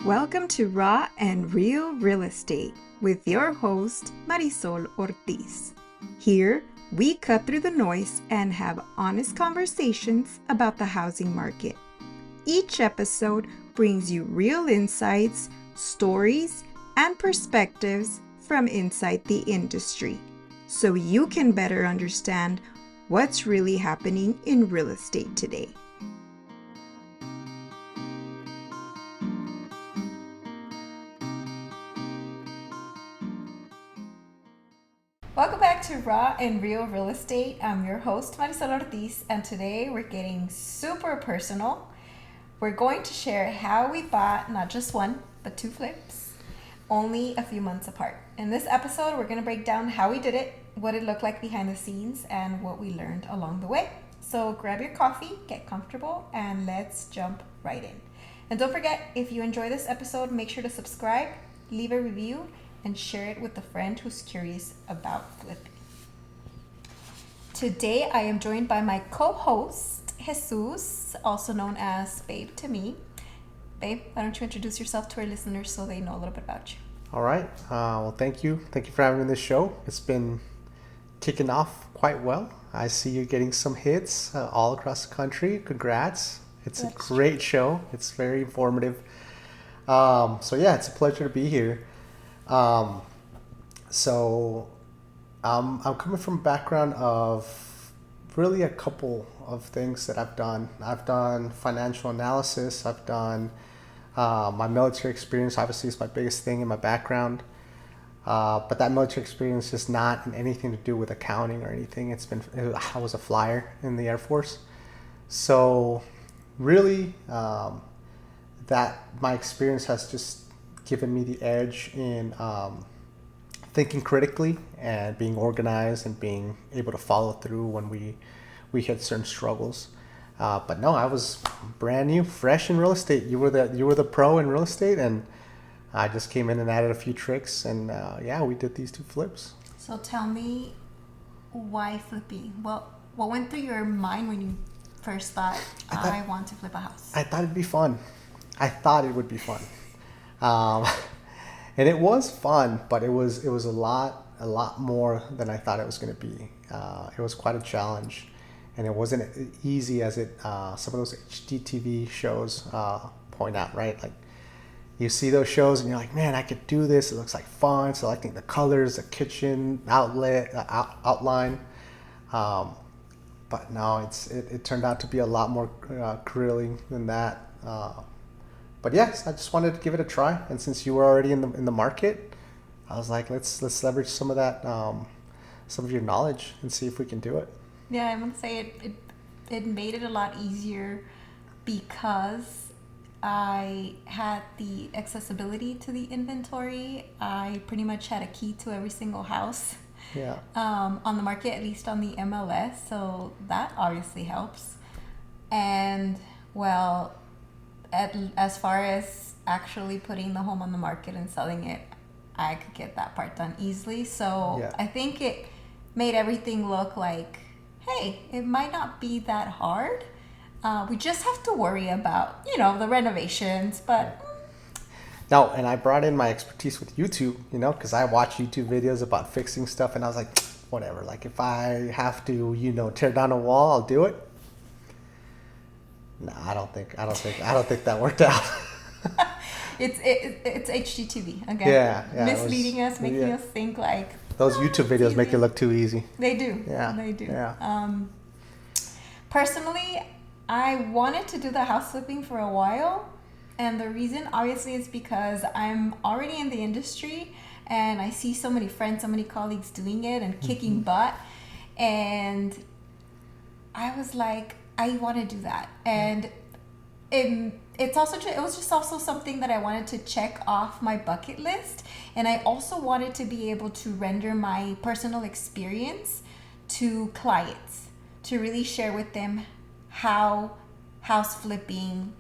Welcome to Raw and Real Real Estate with your host, Marisol Ortiz. Here, we cut through the noise and have honest conversations about the housing market. Each episode brings you real insights, stories, and perspectives from inside the industry, so you can better understand what's really happening in real estate today. Welcome back to Raw and Real Real Estate. I'm your host, Marisol Ortiz, and today we're getting super personal. We're going to share how we bought not just one, but two flips, only a few months apart. In this episode, we're going to break down how we did it, what it looked like behind the scenes, and what we learned along the way. So grab your coffee, get comfortable, and let's jump right in. And don't forget, if you enjoy this episode, make sure to subscribe, leave a review, and share it with a friend who's curious about flipping. Today, I am joined by my co-host, Jesus, also known as Babe to me. Babe, why don't you introduce yourself to our listeners so they know a little bit about you? All right. Well, thank you. Thank you for having me on this show. It's been kicking off quite well. I see you're getting some hits all across the country. Congrats. It's a great show. It's very informative. So yeah, it's a pleasure to be here. I'm coming from a background of really a couple of things that I've done. I've done financial analysis. I've done my military experience. Obviously, is my biggest thing in my background. But that military experience is not in anything to do with accounting or anything. I was a flyer in the Air Force. So really, that my experience has just given me the edge in thinking critically and being organized and being able to follow through when we hit certain struggles. But no, I was brand new, fresh in real estate. You were the pro in real estate, and I just came in and added a few tricks, and we did these two flips. So tell me, why flipping? What went through your mind when you first thought, I want to flip a house? I thought it'd be fun. I thought it would be fun. And it was fun, but it was a lot more than I thought it was going to be. It was quite a challenge, and it wasn't easy as some of those HGTV shows point out, right? Like, you see those shows and you're like, man, I could do this. It looks like fun. Selecting the colors, the kitchen outlet, outline. But no, it turned out to be a lot more grueling than that. But yes, I just wanted to give it a try. And since you were already in the market, I was like, let's leverage some of that, some of your knowledge, and see if we can do it. Yeah, I'm gonna say it made it a lot easier because I had the accessibility to the inventory. I pretty much had a key to every single house. Yeah. On the market, at least on the MLS. So that obviously helps. And well, as far as actually putting the home on the market and selling it, I could get that part done easily. So yeah. I think it made everything look like, hey, it might not be that hard. We just have to worry about, the renovations, but... No, and I brought in my expertise with YouTube, because I watch YouTube videos about fixing stuff, and I was like, whatever. Like, if I have to, tear down a wall, I'll do it. No, I don't think that worked out. It's HGTV again. Yeah, misleading us, making us think like those YouTube videos make it look too easy. They do. Yeah, they do. Yeah. Personally, I wanted to do the house flipping for a while, and the reason obviously is because I'm already in the industry, and I see so many friends, so many colleagues doing it and kicking butt, and I was like, I want to do that. And it was just also something that I wanted to check off my bucket list. And I also wanted to be able to render my personal experience to clients, to really share with them how house flipping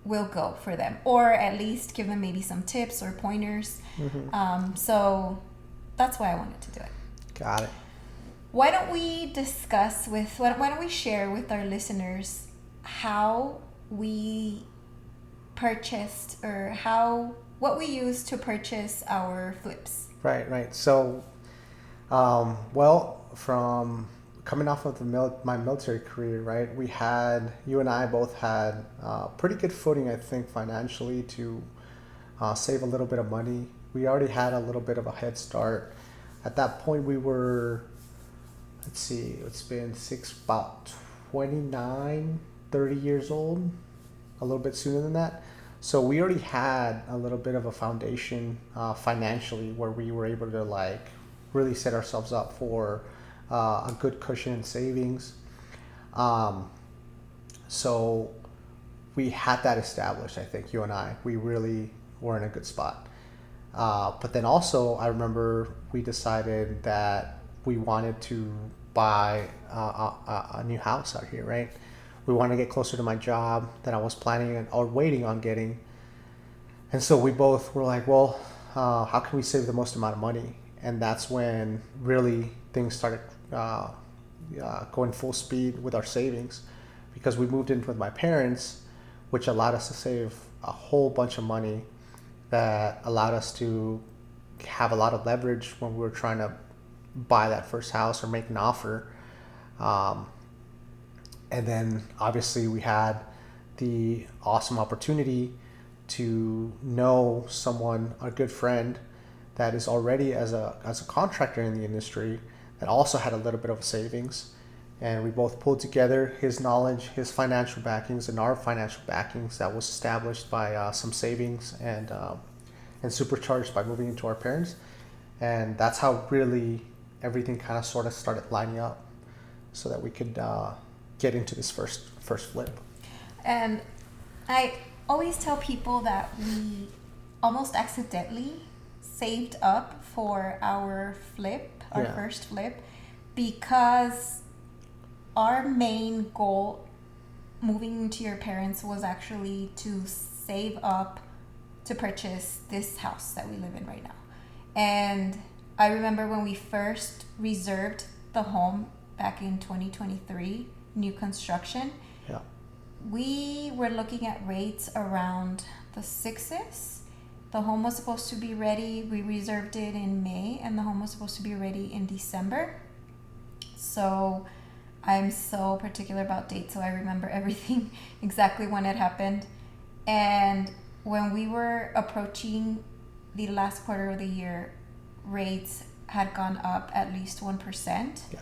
will go for them, or at least give them maybe some tips or pointers. So that's why I wanted to do it. Got it. Why don't we share with our listeners how we purchased, or what we use to purchase our flips. Right. So, from coming off of my military career, right, you and I both had pretty good footing, I think, financially to save a little bit of money. We already had a little bit of a head start. At that point, we were, let's see, it's been about 29, 30 years old, a little bit sooner than that. So we already had a little bit of a foundation financially, where we were able to like really set ourselves up for a good cushion in savings. So we had that established. I think you and we really were in a good spot. But then also, I remember we decided that we wanted to buy a new house out here, right? We wanted to get closer to my job that I was planning or waiting on getting. And so we both were like, well, how can we save the most amount of money? And that's when really things started going full speed with our savings, because we moved in with my parents, which allowed us to save a whole bunch of money that allowed us to have a lot of leverage when we were trying to buy that first house or make an offer. And then obviously we had the awesome opportunity to know someone, a good friend that is already as a contractor in the industry, that also had a little bit of savings. And we both pulled together his knowledge, his financial backings, and our financial backings that was established by some savings and supercharged by moving into our parents. And that's how really everything kind of sort of started lining up so that we could get into this first flip. And I always tell people that we almost accidentally saved up for our first flip, because our main goal moving into your parents was actually to save up to purchase this house that we live in right now. And I remember when we first reserved the home back in 2023, new construction, we were looking at rates around the 6s. The home was supposed to be ready. We reserved it in May, and the home was supposed to be ready in December. So I'm so particular about dates, so I remember everything exactly when it happened. And when we were approaching the last quarter of the year, rates had gone up at least 1%. Yeah.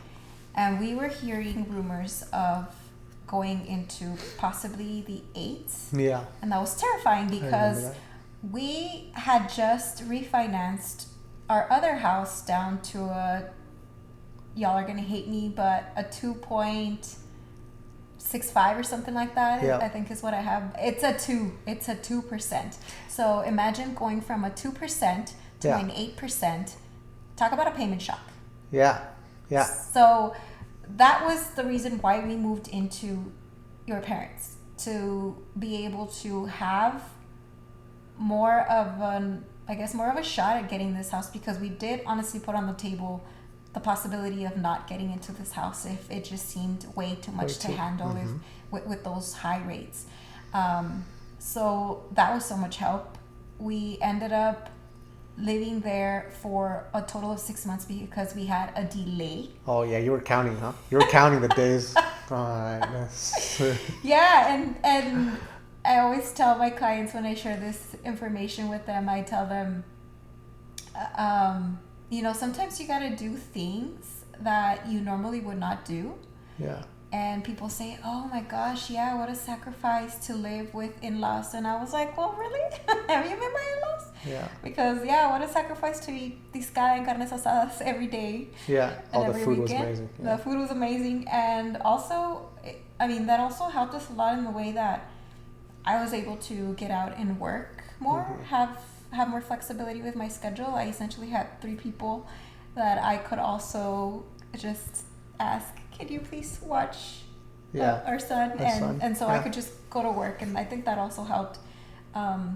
And we were hearing rumors of going into possibly the 8s. Yeah. And that was terrifying, because we had just refinanced our other house down to y'all are going to hate me, but a 2.65 or something like that, I think is what I have. It's a 2%. So imagine going from a 2% to an 8%. Talk about a payment shock. Yeah. So that was the reason why we moved into your parents, to be able to have more of a shot at getting this house, because we did honestly put on the table the possibility of not getting into this house if it just seemed way too much to handle with those high rates. So that was so much help. We ended up living there for a total of 6 months because we had a delay. Oh yeah, you were counting, huh? You were counting the days. All right. Yeah, and I always tell my clients when I share this information with them, I tell them, sometimes you gotta do things that you normally would not do. Yeah. And people say, oh my gosh, yeah, what a sacrifice to live with in-laws. And I was like, well, really? Have you met my in-laws? Yeah. Because, what a sacrifice to eat tiscada and carnes asadas every day. Yeah. And the food was amazing. Yeah. The food was amazing. And also, that also helped us a lot in the way that I was able to get out and work more, have more flexibility with my schedule. I essentially had 3 people that I could also just ask, can you please watch our son? And so I could just go to work. And I think that also helped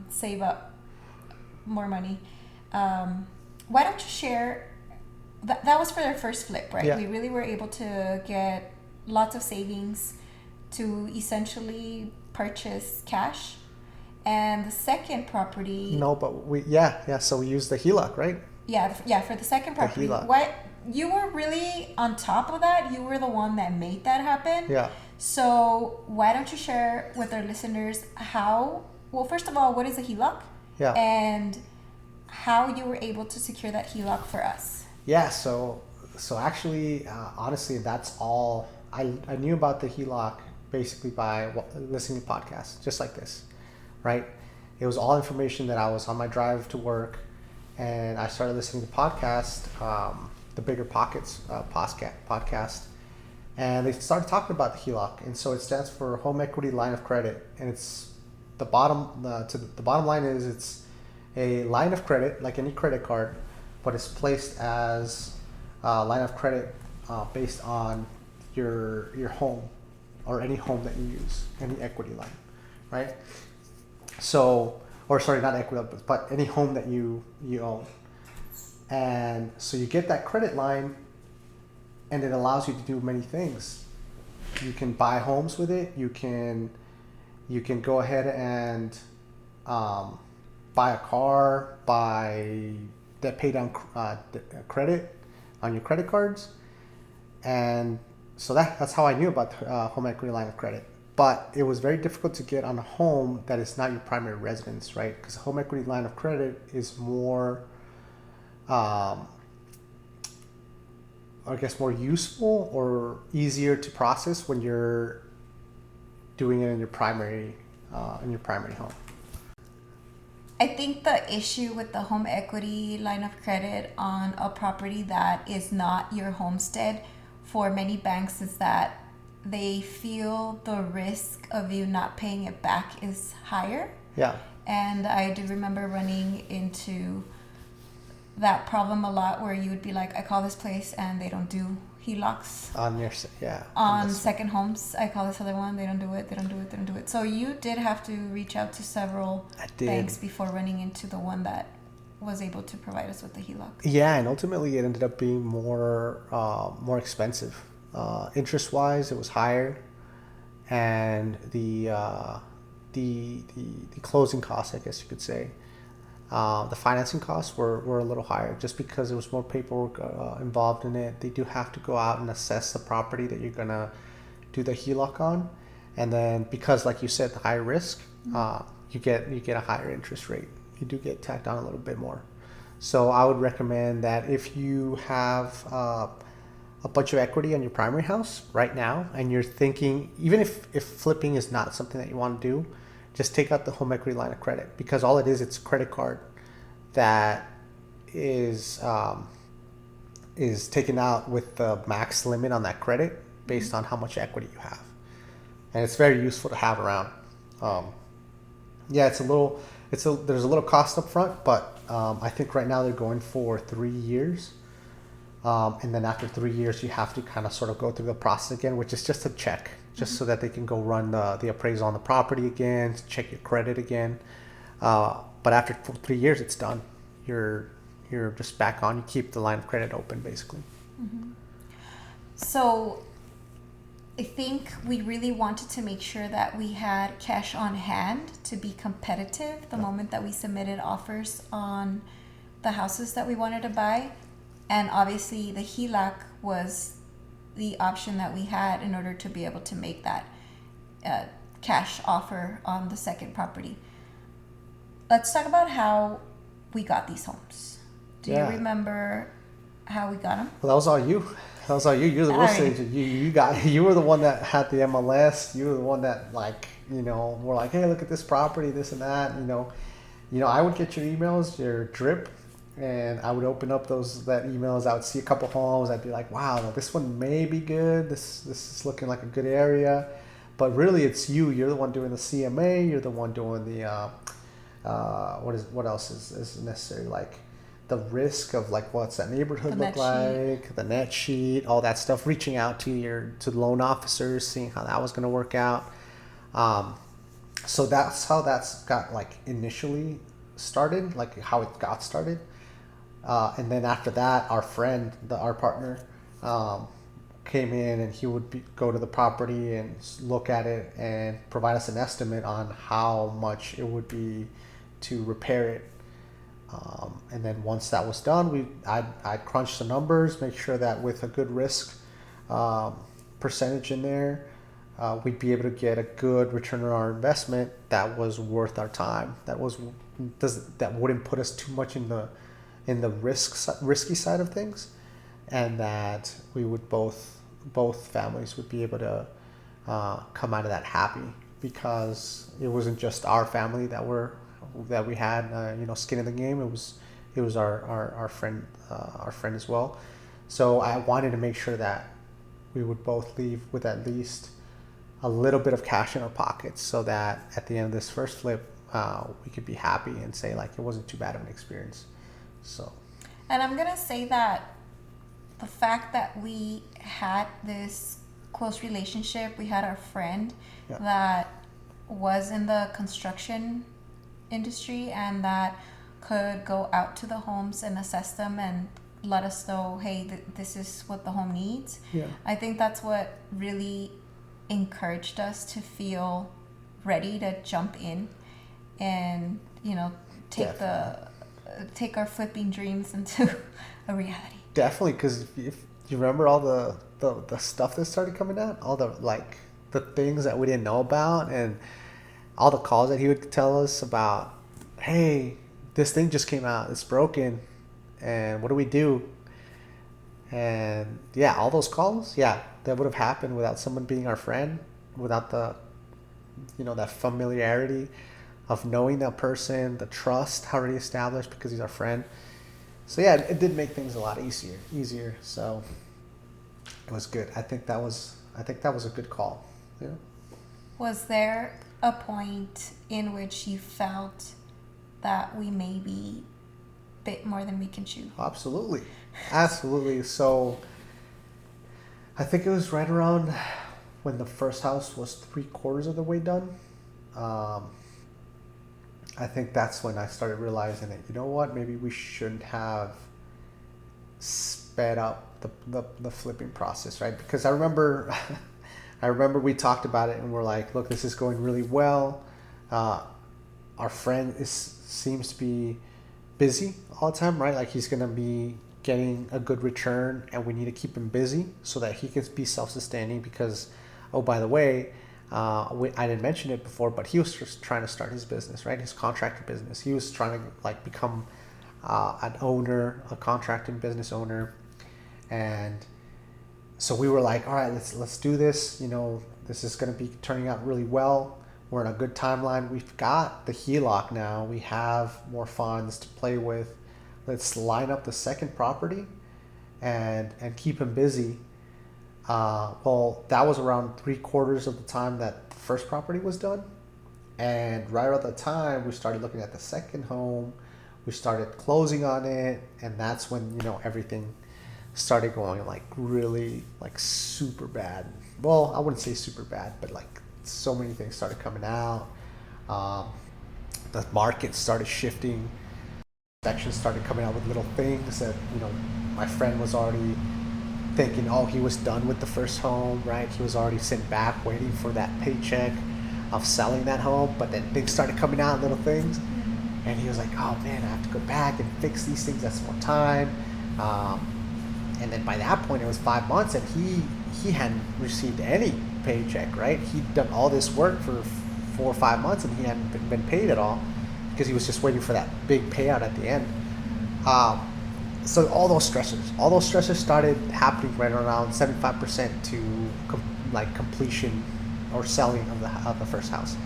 save up more money. Why don't you share, that was for their first flip, right? Yeah. We really were able to get lots of savings to essentially purchase cash. And the second property. No, but so we used the HELOC, right? Yeah, for the second property. HELOC. What you were really on top of that, you were the one that made that happen. Yeah. So why don't you share with our listeners first of all, what is a HELOC? Yeah. And how you were able to secure that HELOC for us. Yeah, so actually, honestly, that's all I knew about the HELOC basically by listening to podcasts just like this, right? It was all information that I was on my drive to work, and I started listening to podcasts, the Bigger Pockets podcast, and they started talking about the HELOC, and so it stands for Home Equity Line of Credit, and it's the bottom line is it's a line of credit like any credit card, but it's placed as a line of credit based on your home or any home that you use, any equity line, right? So, or sorry, not equity, but any home that you own. And so you get that credit line, and it allows you to do many things. You can buy homes with it. You can go ahead and buy a car, pay down credit on your credit cards, and so that's how I knew about the home equity line of credit. But it was very difficult to get on a home that is not your primary residence, right? Because a home equity line of credit is more, I guess, more useful or easier to process when you're doing it in your primary home. I think the issue with the home equity line of credit on a property that is not your homestead for many banks is that they feel the risk of you not paying it back is higher. Yeah. And I do remember running into that problem a lot where you would be like, I call this place and they don't do HELOCs. On second homes, I call this other one, they don't do it. So you did have to reach out to several banks before running into the one that was able to provide us with the HELOC. Yeah, and ultimately it ended up being more expensive. Interest wise, it was higher, and the closing costs, I guess you could say, the financing costs were a little higher just because there was more paperwork involved in it. They do have to go out and assess the property that you're gonna do the HELOC on, and then because, like you said, the higher risk, you get a higher interest rate. You do get tacked on a little bit more. So I would recommend that if you have a bunch of equity on your primary house right now, and you're thinking, even if flipping is not something that you want to do, just take out the home equity line of credit, because all it is, it's a credit card that is taken out with the max limit on that credit based on how much equity you have, and it's very useful to have around. There's a little cost up front, but I think right now they're going for 3 years. And then after 3 years, you have to kind of sort of go through the process again, which is just a check, so that they can go run the appraisal on the property again, check your credit again. But after 3 years, it's done. You're just back on. You keep the line of credit open, basically. Mm-hmm. So I think we really wanted to make sure that we had cash on hand to be competitive the moment that we submitted offers on the houses that we wanted to buy. And obviously the HELOC was the option that we had in order to be able to make that cash offer on the second property. Let's talk about how we got these homes. Do you remember how we got them? Well, that was all you. You're the real estate agent. You were the one that had the MLS. You were the one that, like, were like, hey, look at this property, this and that. I would get your emails, your drip. And I would open up that emails. I would see a couple homes. I'd be like, "Wow, this one may be good. This is looking like a good area," but really, it's you. You're the one doing the CMA. You're the one doing the what else is necessary? Like the risk of, like, what's that neighborhood look like? The net sheet, all that stuff. Reaching out to the loan officers, seeing how that was going to work out. So that's how that's got, like, initially started, like how it got started. And then after that, our friend, our partner, came in and he would go to the property and look at it and provide us an estimate on how much it would be to repair it. And then once that was done, I'd crunch the numbers, make sure that with a good risk percentage in there, we'd be able to get a good return on our investment that was worth our time. That wouldn't put us too much in the risky side of things, and that we would both families would be able to come out of that happy, because it wasn't just our family that we had skin in the game. It was our friend as well. So I wanted to make sure that we would both leave with at least a little bit of cash in our pockets, so that at the end of this first flip, we could be happy and say like it wasn't too bad of an experience. So, and I'm gonna say that the fact that we had this close relationship, we had our friend that was in the construction industry and that could go out to the homes and assess them and let us know, hey, this is what the home needs. I think that's what really encouraged us to feel ready to jump in and take our flipping dreams into a reality. Definitely, because if you remember all the stuff that started coming out, all the things that we didn't know about, and all the calls that he would tell us about, hey, this thing just came out, it's broken, and what do we do? And yeah, all those calls, that would have happened without someone being our friend, without the that familiarity of knowing that person, the trust already established because he's our friend. So yeah, it did make things a lot easier. So it was good. I think that was a good call. Yeah. Was there a point in which you felt that we maybe bit more than we can chew? Absolutely. So I think it was right around when the first house was 3/4 of the way done. I think that's when I started realizing that, you know what, maybe we shouldn't have sped up the flipping process, right? Because I remember we talked about it and we're like, look, this is going really well. Our friend seems to be busy all the time, right? Like he's going to be getting a good return, and we need to keep him busy so that he can be self-sustaining, because, oh, by the way, I didn't mention it before, but he was just trying to start his business, right? His contractor business. He was trying to become an owner, a contracting business owner. And so we were like, all right, let's do this. This is going to be turning out really well. We're in a good timeline. We've got the HELOC now. We have more funds to play with. Let's line up the second property and keep him busy. Well, that was around 3/4 of the time that the first property was done. And right at the time, we started looking at the second home. We started closing on it. And that's when, everything started going really super bad. Well, I wouldn't say super bad, but so many things started coming out. The market started shifting. Inspections started coming out with little things that, my friend was already thinking, oh, he was done with the first home, right? He was already sitting back waiting for that paycheck of selling that home, but then things started coming out, little things, and he was like, oh man, I have to go back and fix these things, that's more time. And then by that point it was 5 months and he hadn't received any paycheck, right? He'd done all this work for 4 or 5 months and he hadn't been paid at all, because he was just waiting for that big payout at the end. So all those stressors started happening right around 75% to completion or selling of the first house,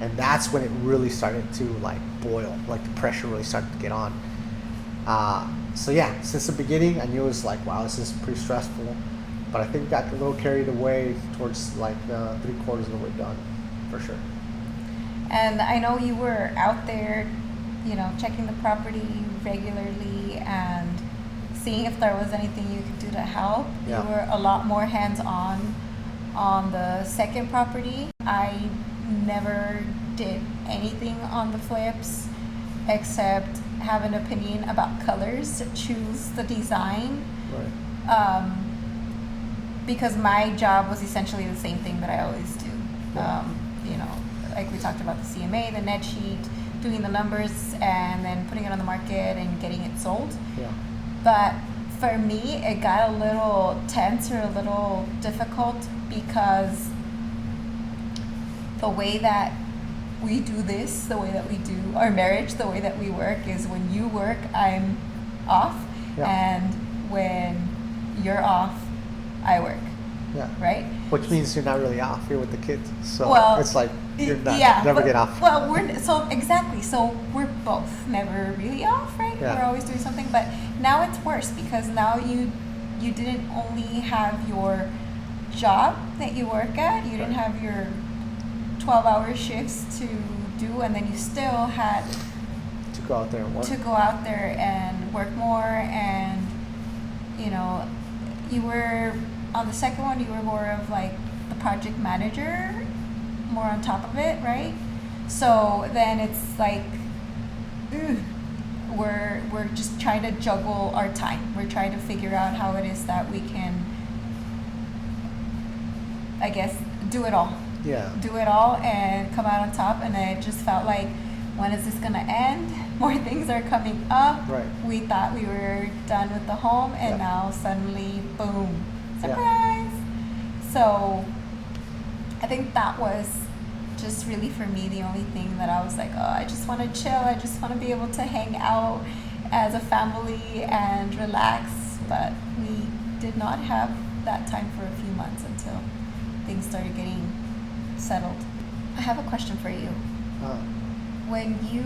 and that's when it really started to boil. The pressure really started to get on. So yeah, since the beginning, I knew it was wow, this is pretty stressful, but I think got a little carried away towards the 3/4 of the way done, for sure. And I know you were out there, checking the property regularly and seeing if there was anything you could do to help. Yeah. You were a lot more hands-on on the second property. I never did anything on the flips except have an opinion about colors, choose the design. Right. because my job was essentially the same thing that I always do. Yeah. You know, like we talked about the CMA, the net sheet, doing the numbers, and then putting it on the market and getting it sold. Yeah. But for me, it got a little tense or a little difficult because the way that we do this, the way that we do our marriage, the way that we work is when you work, I'm off. Yeah. And when you're off, I work. Yeah. Right? Which means you're not really off. You're with the kids. So Well, it's like you're not, yeah, never but- get off. Well, exactly. So we're both never really off, right? Yeah. We're always doing something. But now it's worse because now you didn't only have your job that you work at. You didn't have your 12-hour shifts to do, and then you still had To go out there and work. to go out there and work more. And you know, you were on the second one, you were more of like the project manager, more on top of it, right? So then it's like, ugh, we're just trying to juggle our time. We're trying to figure out how it is that we can, I guess, do it all. Yeah. Do it all and come out on top. And it just felt like, when is this gonna end? More things are coming up. Right. We thought we were done with the home, and Yeah. now suddenly, boom, Yeah. surprise. So I think that was just really for me the only thing that I was like, oh, I just want to chill. I just want to be able to hang out as a family and relax. But we did not have that time for a few months until things started getting settled. I have a question for you. When you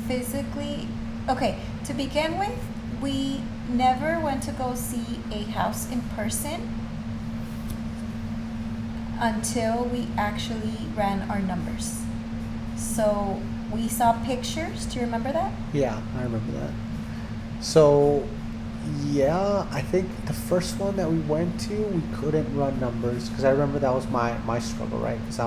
physically, okay, to begin with, we never went to go see a house in person until we actually ran our numbers. So we saw pictures. Do you remember that? Yeah, I remember that. So, yeah, I think the first one that we went to, we couldn't run numbers because I remember that was my struggle, right? Because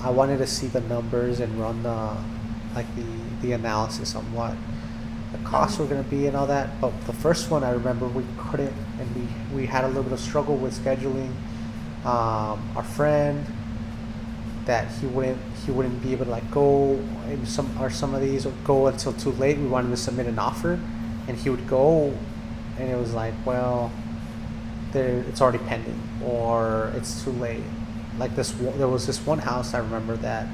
I wanted to see the numbers and run the analysis on what the costs were going to be and all that. But the first one, I remember we couldn't, and we had a little bit of struggle with scheduling. Our friend, that he wouldn't be able to like go in some of these or go until too late. We wanted to submit an offer, and he would go, and it was like, well, it's already pending or it's too late. Like there was this one house I remember that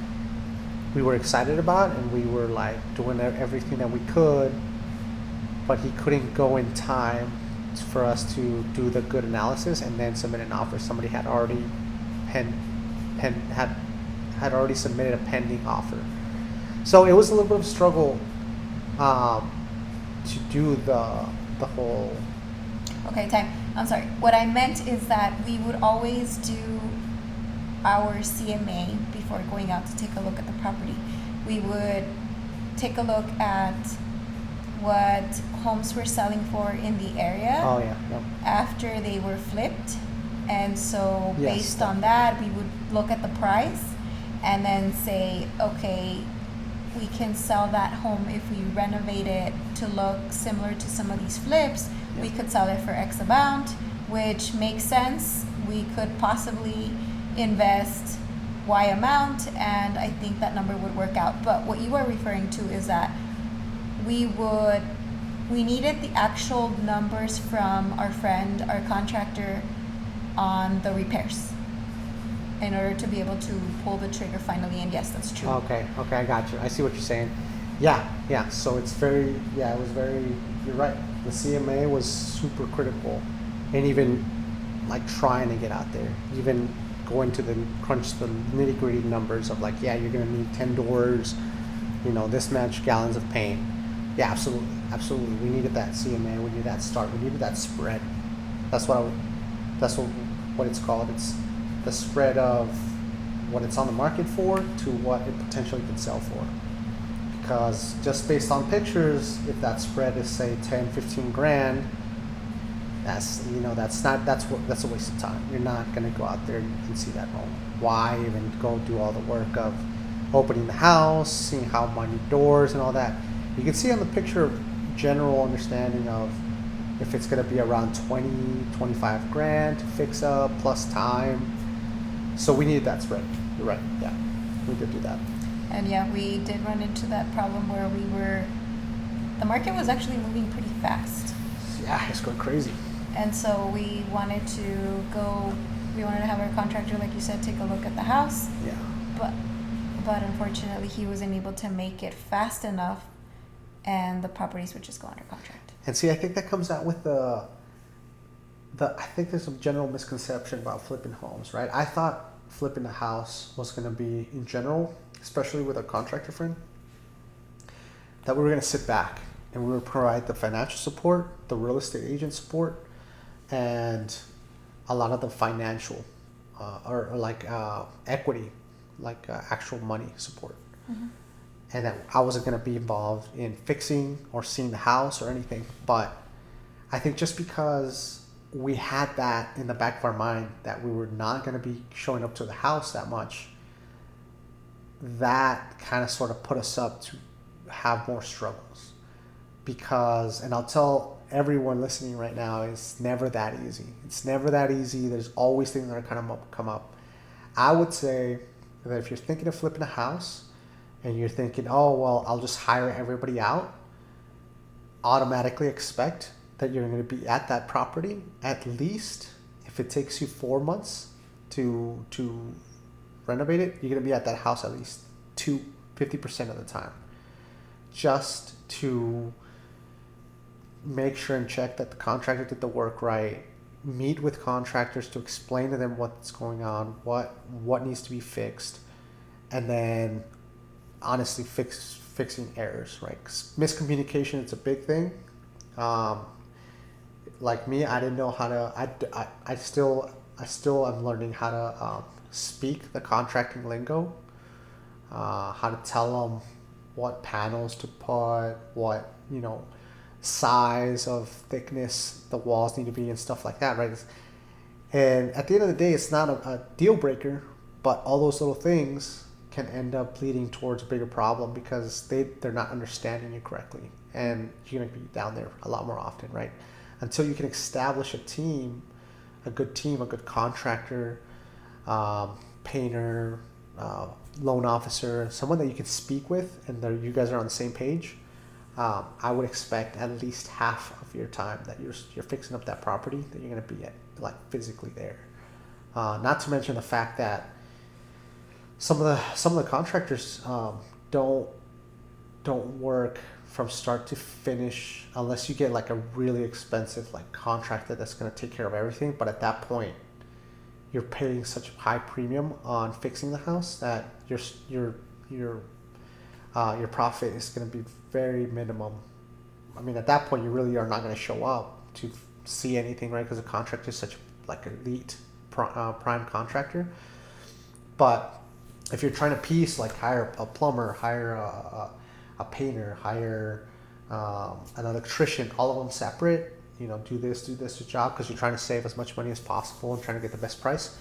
we were excited about, and we were like doing everything that we could, but he couldn't go in time for us to do the good analysis and then submit an offer. Somebody had already had already submitted a pending offer, so it was a little bit of a struggle to do the whole. Okay, time. I'm sorry. What I meant is that we would always do our CMA before going out to take a look at the property. We would take a look at what homes were selling for in the area. Oh yeah. Yep. After they were flipped, and so Yes. based on that, we would look at the price and then say, okay, we can sell that home if we renovate it to look similar to some of these flips. Yeah. We could sell it for X amount, which makes sense. We could possibly invest Y amount, and I think that number would work out. But what you are referring to is that we needed the actual numbers from our friend, our contractor, on the repairs in order to be able to pull the trigger finally. And yes, that's true. Okay, I got you. I see what you're saying. Yeah. So it's very, it was very, you're right. The CMA was super critical, and even like trying to get out there, even going to crunch the nitty gritty numbers of like, yeah, you're going to need 10 doors, this much gallons of paint. Yeah, absolutely. We needed that CMA. We needed that start. We needed that spread. That's what it's called. It's the spread of what it's on the market for to what it potentially could sell for. Because just based on pictures, if that spread is say 10, 15 grand, that's a waste of time. You're not gonna go out there and see that home. Why even go do all the work of opening the house, seeing how many doors and all that? You can see on the picture general understanding of if it's going to be around 20, 25 grand to fix up plus time. So we needed that spread. You're right. Yeah, we did do that. And yeah, we did run into that problem where the market was actually moving pretty fast. Yeah, it's going crazy. And so we wanted to have our contractor, like you said, take a look at the house. Yeah. But unfortunately, he wasn't able to make it fast enough, and the properties would just go under contract. And see, I think that comes out with I think there's some general misconception about flipping homes, right? I thought flipping a house was going to be, in general, especially with a contractor friend, that we were going to sit back and we would provide the financial support, the real estate agent support, and a lot of the financial or like equity, like actual money support. Mm-hmm. And that I wasn't going to be involved in fixing or seeing the house or anything. But I think just because we had that in the back of our mind that we were not going to be showing up to the house that much, that kind of sort of put us up to have more struggles. Because, and I'll tell everyone listening right now, it's never that easy. It's never that easy. There's always things that are kind of come up. I would say that if you're thinking of flipping a house and you're thinking, oh, well, I'll just hire everybody out, automatically expect that you're going to be at that property at least, if it takes you 4 months to renovate it, you're going to be at that house at least 50% of the time, just to make sure and check that the contractor did the work right, meet with contractors to explain to them what's going on, what needs to be fixed, and then honestly fixing errors, right? 'Cause miscommunication is a big thing. Like me, I didn't know how to. I still am learning how to speak the contracting lingo, how to tell them what panels to put, what size of thickness the walls need to be, and stuff like that, right? And at the end of the day, it's not a deal breaker, but all those little things can end up leading towards a bigger problem because they're not understanding you correctly, and you're going to be down there a lot more often, right? Until you can establish a good contractor, painter, loan officer, someone that you can speak with, and that you guys are on the same page. I would expect at least half of your time that you're fixing up that property, that you're going to be physically there. Not to mention the fact that some of the contractors don't work from start to finish unless you get like a really expensive contractor that's going to take care of everything. But at that point, you're paying such a high premium on fixing the house that your profit is going to be very minimum. I mean, at that point, you really are not going to show up to see anything, right? Because the contractor is such elite prime contractor. But if you're trying to piece, hire a plumber, hire a painter, hire an electrician, all of them separate, do this job because you're trying to save as much money as possible and trying to get the best price.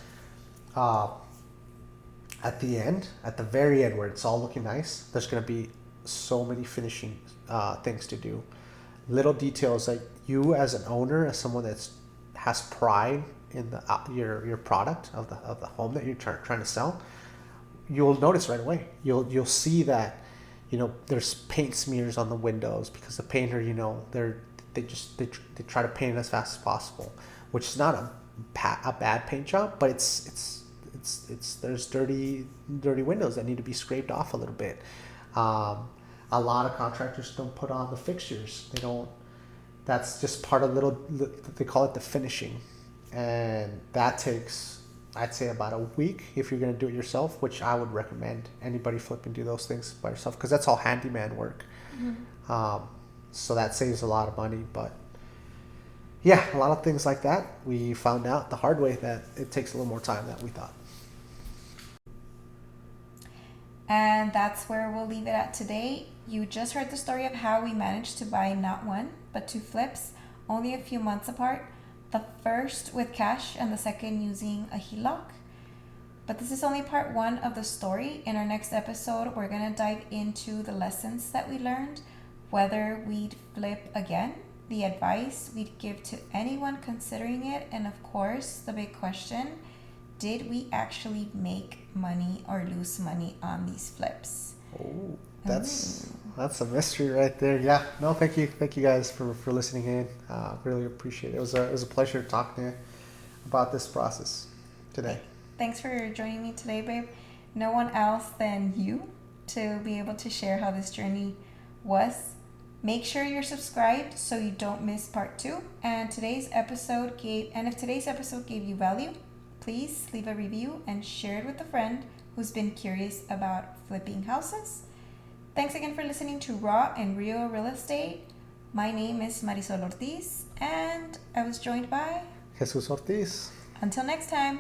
At the very end where it's all looking nice, there's going to be so many finishing things to do. Little details that you as an owner, as someone that has pride in your product of the home that you're trying to sell, you'll notice right away. You'll see that there's paint smears on the windows because the painter, they try to paint it as fast as possible, which is not a bad paint job, but it's there's dirty windows that need to be scraped off a little bit. A lot of contractors don't put on the fixtures. They don't. That's just part of they call it the finishing, and that takes, I'd say, about a week if you're going to do it yourself, which I would recommend anybody flipping do those things by yourself because that's all handyman work. Mm-hmm. So that saves a lot of money, but yeah, a lot of things like that. We found out the hard way that it takes a little more time than we thought. And that's where we'll leave it at today. You just heard the story of how we managed to buy not one, but 2 flips, only a few months apart. The first with cash and the second using a HELOC. But this is only part 1 of the story. In our next episode, we're going to dive into the lessons that we learned, whether we'd flip again, the advice we'd give to anyone considering it. And of course, the big question, did we actually make money or lose money on these flips? Oh, that's a mystery right there. Yeah, no, thank you guys for listening in. Really appreciate it. It was a pleasure talking to you about this process today. Thanks for joining me today, babe. No one else than you to be able to share how this journey was. Make sure you're subscribed so you don't miss part 2. And if today's episode gave you value, please leave a review and share it with a friend who's been curious about flipping houses. Thanks again for listening to Raw and Real Real Estate. My name is Marisol Ortiz, and I was joined by Jesus Ortiz. Until next time.